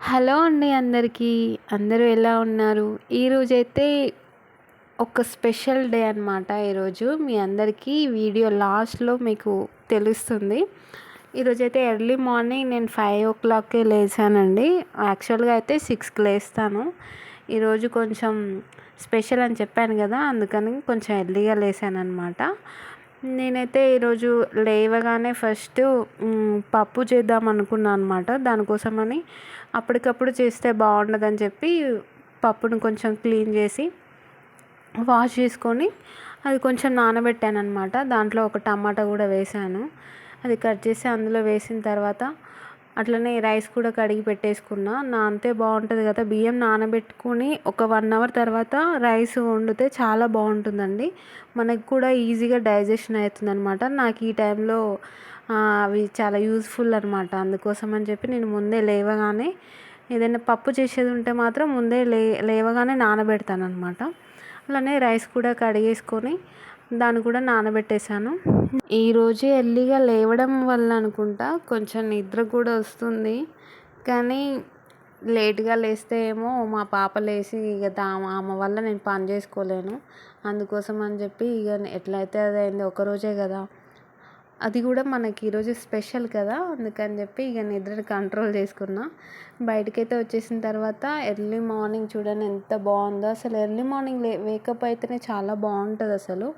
Hello అండి అందరికీ. అందరూ ఎలా ఉన్నారు? ఈరోజైతే ఒక స్పెషల్ డే అనమాట. ఈరోజు మీ అందరికీ వీడియో లాస్ట్‌లో మీకు తెలుస్తుంది. ఈరోజైతే ఎర్లీ మార్నింగ్ నేను 5:00కే లేచానండి. యాక్చువల్‌గా అయితే 6కి లేస్తాను. ఈరోజు కొంచెం స్పెషల్ అని చెప్పాను కదా! అందుకని కొంచెం ఎర్లీగా లేసాననమాట. నేనైతే ఈరోజు లేవగానే ఫస్ట్ పప్పు చేద్దాం అనుకున్నాను అనమాట. దానికోసమని అప్పటికప్పుడు చేస్తే బాగుండదని చెప్పి పప్పును కొంచెం క్లీన్ చేసి వాష్ చేసుకొని అది కొంచెం నానబెట్టాను అనమాట. దాంట్లో ఒక టమాటా కూడా వేసాను. అది కట్ చేసి అందులో వేసిన తర్వాత అట్లనే రైస్ కూడా కడిగి పెట్టేసుకున్నా. నానితే బాగుంటుంది కదా. బియ్యం నానబెట్టుకొని ఒక 1 అవర్ తర్వాత రైస్ వండితే చాలా బాగుంటుందండి. మనకు కూడా ఈజీగా డైజెషన్ అవుతుంది అనమాట. నాకు ఈ టైంలో అవి చాలా యూజ్ఫుల్ అనమాట. అందుకోసం అని చెప్పి నేను ముందే లేవగానే ఏదైనా పప్పు చేసేది ఉంటే మాత్రం ముందే లేవగానే నానబెడతాను అనమాట. అలానే రైస్ కూడా కడిగేసుకొని దాన్ని కూడా నానబెట్టేశాను. ఈరోజు ఎర్లీగా లేవడం వల్ల అనుకుంటా కొంచెం నిద్ర కూడా వస్తుంది. కానీ లేట్గా లేస్తే ఏమో మా పాప లేచి ఇక ఆమె వల్ల నేను పని చేసుకోలేను. అందుకోసం అని చెప్పి ఇక ఎట్లయితే అది అయింది, ఒకరోజే కదా, అది కూడా మనకి ఈరోజు స్పెషల్ కదా, అందుకని చెప్పి ఇక నిద్రని కంట్రోల్ చేసుకున్నా. బయటకైతే వచ్చేసిన తర్వాత ఎర్లీ మార్నింగ్ చూడండి ఎంత బాగుందో. అసలు ఎర్లీ మార్నింగ్ వేకప్ అయితేనే చాలా బాగుంటుంది. అసలు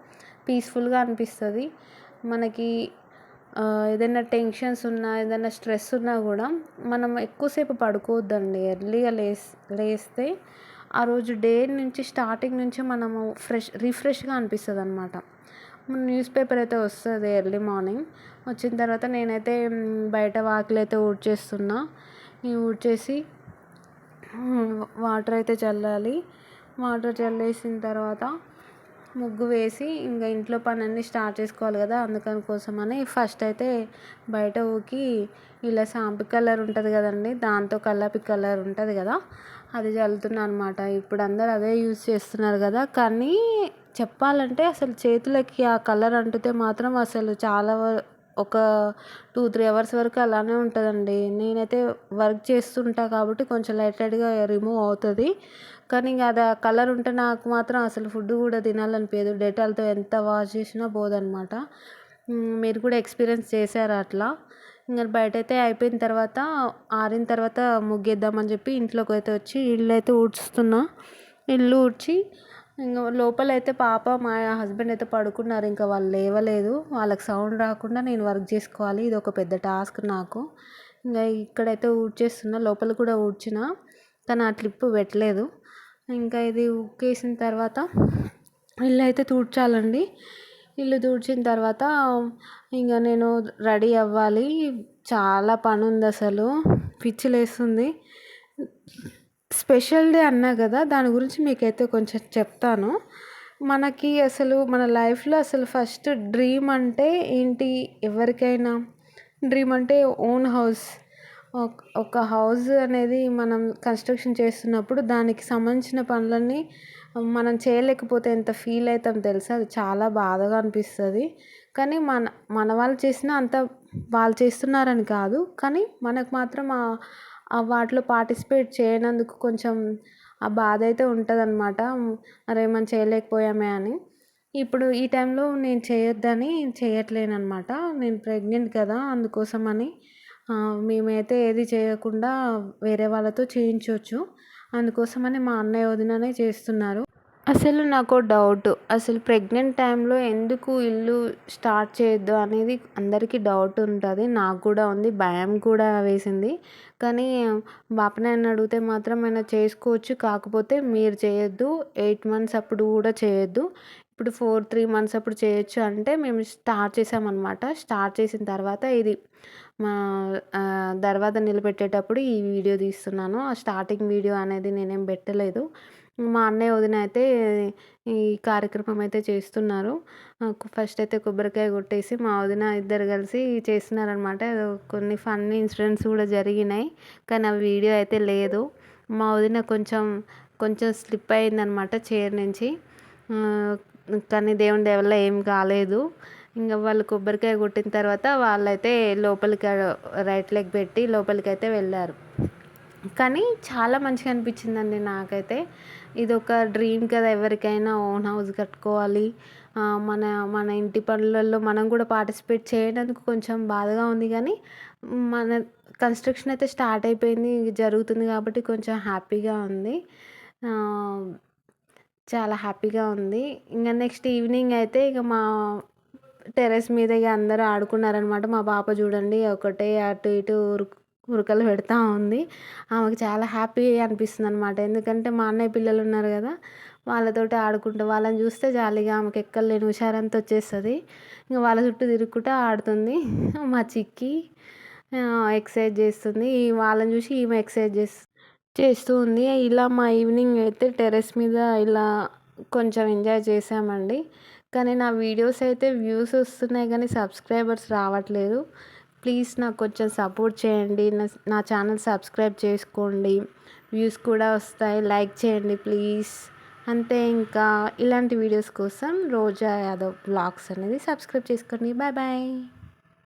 పీస్ఫుల్గా అనిపిస్తుంది మనకి. ఏదైనా టెన్షన్స్ ఉన్నా, ఏదైనా స్ట్రెస్ ఉన్నా కూడా మనం ఎక్కువసేపు పడుకోవద్దండి. ఎర్లీగా లేస్తే ఆ రోజు డే నుంచి స్టార్టింగ్ నుంచి మనము రిఫ్రెష్గా అనిపిస్తుంది అనమాట. న్యూస్ పేపర్ అయితే వస్తుంది ఎర్లీ మార్నింగ్. వచ్చిన తర్వాత నేనైతే బయట వాకిలి అయితే ఊడ్చేస్తున్నా. ఊడ్చేసి వాటర్ అయితే చల్లాలి. వాటర్ చల్లేసిన తర్వాత ముగ్గు వేసి ఇంకా ఇంట్లో పనులన్నీ స్టార్ట్ చేసుకోవాలి కదా. అందుకని కోసమని ఫస్ట్ అయితే బయట ఊకి ఇలా సాంపి కలర్ ఉంటుంది కదండి, దాంతో కల్లాపి కలర్ ఉంటుంది కదా, అది చల్లుతున్నాను అనమాట. ఇప్పుడు అందరు అదే యూజ్ చేస్తున్నారు కదా. కానీ చెప్పాలంటే అసలు చేతులకి ఆ కలర్ అంటితే మాత్రం అసలు చాలా ఒక 2-3 అవర్స్ వరకు అలానే ఉంటుందండి. నేనైతే వర్క్ చేస్తుంటా కాబట్టి కొంచెం లైట్గా రిమూవ్ అవుతుంది. కానీ ఇంకా అది ఆ కలర్ ఉంటే నాకు మాత్రం అసలు ఫుడ్ కూడా తినాలనిపించదు. డెటాల్తో ఎంత వాష్ చేసినా పోదనమాట. మీరు కూడా ఎక్స్పీరియన్స్ చేశారా అట్లా? ఇంకా బయట అయితే అయిపోయిన తర్వాత ఆరిన తర్వాత ముగ్గేద్దామని చెప్పి ఇంట్లోకి అయితే వచ్చి ఇల్లు అయితే ఊడ్చుతున్నా. ఇల్లు ఊడ్చి ఇంకా లోపలైతే పాప మా హస్బెండ్ అయితే పడుకున్నారు. ఇంకా వాళ్ళు లేవలేదు. వాళ్ళకి సౌండ్ రాకుండా నేను వర్క్ చేసుకోవాలి. ఇది ఒక పెద్ద టాస్క్ నాకు. ఇంకా ఇక్కడైతే ఊడ్చేస్తున్నా. లోపల కూడా ఊడ్చిన కానీ ఆ క్లిప్ పెట్టలేదు. ఇంకా ఇది ఉక్కేసిన తర్వాత ఇల్లు అయితే తుడ్చాలండి. ఇల్లు తుడిచిన తర్వాత ఇంకా నేను రెడీ అవ్వాలి. చాలా పని ఉంది, అసలు పిచ్చి లేస్తుంది. స్పెషల్ డే అన్నా కదా, దాని గురించి మీకైతే కొంచెం చెప్తాను. మనకి అసలు మన లైఫ్లో అసలు ఫస్ట్ డ్రీమ్ అంటే ఏంటి? ఎవరికైనా డ్రీమ్ అంటే ఓన్ హౌస్. ఒక హౌస్ అనేది మనం కన్స్ట్రక్షన్ చేస్తున్నప్పుడు దానికి సంబంధించిన పనులన్నీ మనం చేయలేకపోతే ఎంత ఫీల్ అవుతాం తెలుసా? అది చాలా బాధగా అనిపిస్తుంది. కానీ మన వాళ్ళు చేసినా అంత వాళ్ళు చేస్తున్నారని కాదు, కానీ మనకు మాత్రం వాటిలో పార్టిసిపేట్ చేయనందుకు కొంచెం ఆ బాధ అయితే ఉంటుందన్నమాట. అరే మనం చేయలేకపోయామే అని. ఇప్పుడు ఈ టైంలో నేను చేయొద్దని చేయట్లేనమాట. నేను ప్రెగ్నెంట్ కదా, అందుకోసమని మేమైతే ఏది చేయకుండా వేరే వాళ్ళతో చేయించవచ్చు. అందుకోసమని మా అన్నయ్య వదిననే చేస్తున్నారు. అసలు నాకు డౌట్, అసలు ప్రెగ్నెంట్ టైంలో ఎందుకు ఇల్లు స్టార్ట్ చేయొద్దు అనేది అందరికీ డౌట్ ఉంటుంది. నాకు కూడా ఉంది, భయం కూడా వేసింది. కానీ బాపనని అడిగితే మాత్రం ఆయన చేసుకోవచ్చు, కాకపోతే మీరు చేయొద్దు, 8 మంత్స్ అప్పుడు కూడా చేయొద్దు, ఇప్పుడు 3 మంత్స్ అప్పుడు చేయొచ్చు అంటే మేము స్టార్ట్ చేసామన్నమాట. స్టార్ట్ చేసిన తర్వాత ఇది మా దర్వాజా నిలబెట్టేటప్పుడు ఈ వీడియో తీస్తున్నాను. ఆ స్టార్టింగ్ వీడియో అనేది నేనేం పెట్టలేదు. మా అన్నయ్య వదిన అయితే ఈ కార్యక్రమం అయితే చేస్తున్నారు. ఫస్ట్ అయితే కొబ్బరికాయ కొట్టేసి మా వదిన ఇద్దరు కలిసి చేస్తున్నారనమాట. కొన్ని ఫన్నీ ఇన్సిడెంట్స్ కూడా జరిగినాయి, కానీ ఆ వీడియో అయితే లేదు. మా వదిన కొంచెం స్లిప్ అయిందనమాట చైర్ నుంచి. కానీ దేవుని దయ వల్ల ఏం కాలేదు. ఇంకా వాళ్ళు కొబ్బరికాయ కొట్టిన తర్వాత వాళ్ళైతే లోపలికి రైట్ లెగ్ పెట్టి లోపలికి అయితే వెళ్ళారు. కానీ చాలా మంచిగా అనిపించిందండి నాకైతే. ఇదొక డ్రీమ్ కదా ఎవరికైనా, ఓన్ హౌస్ కట్టుకోవాలి. మన మన ఇంటి పనులలో మనం కూడా పార్టిసిపేట్ చేయడానికి కొంచెం బాధగా ఉంది కానీ, మన కన్స్ట్రక్షన్ అయితే స్టార్ట్ అయిపోయింది, జరుగుతుంది కాబట్టి కొంచెం హ్యాపీగా ఉంది. చాలా హ్యాపీగా ఉంది. ఇంక నెక్స్ట్ ఈవినింగ్ అయితే ఇక మా టెర్రస్ మీద ఇక అందరూ ఆడుకున్నారనమాట. మా పాప చూడండి ఒకటే అటు ఇటు ఉరకలు పెడతా ఉంది. ఆమెకు చాలా హ్యాపీ అనిపిస్తుంది అనమాట. ఎందుకంటే మా అన్నయ్య పిల్లలు ఉన్నారు కదా, వాళ్ళతోటి ఆడుకుంటూ వాళ్ళని చూస్తే జాలీగా ఆమెకు ఎక్కలేని హుషారంతా వచ్చేస్తుంది. ఇంక వాళ్ళ చుట్టూ తిరుక్కుంటూ ఆడుతుంది. మా చిక్కి ఎక్సర్సైజ్ చేస్తుంది, వాళ్ళని చూసి ఈమె ఎక్సర్సైజ్ చేస్తూ ఉంది. ఇలా మా ఈవినింగ్ అయితే టెర్రస్ మీద ఇలా కొంచెం ఎంజాయ్ చేసామండి. కానీ నా వీడియోస్ అయితే వ్యూస్ వస్తున్నాయి కానీ సబ్స్క్రైబర్స్ రావట్లేదు. ప్లీజ్ నాకు కొంచెం సపోర్ట్ చేయండి. నా ఛానల్ సబ్స్క్రైబ్ చేసుకోండి, వ్యూస్ కూడా వస్తాయి. లైక్ చేయండి ప్లీజ్. అంతే, ఇంకా ఇలాంటి వీడియోస్ కోసం రోజా యాదవ్ బ్లాగ్స్ అనేది సబ్స్క్రైబ్ చేసుకోండి. Bye bye.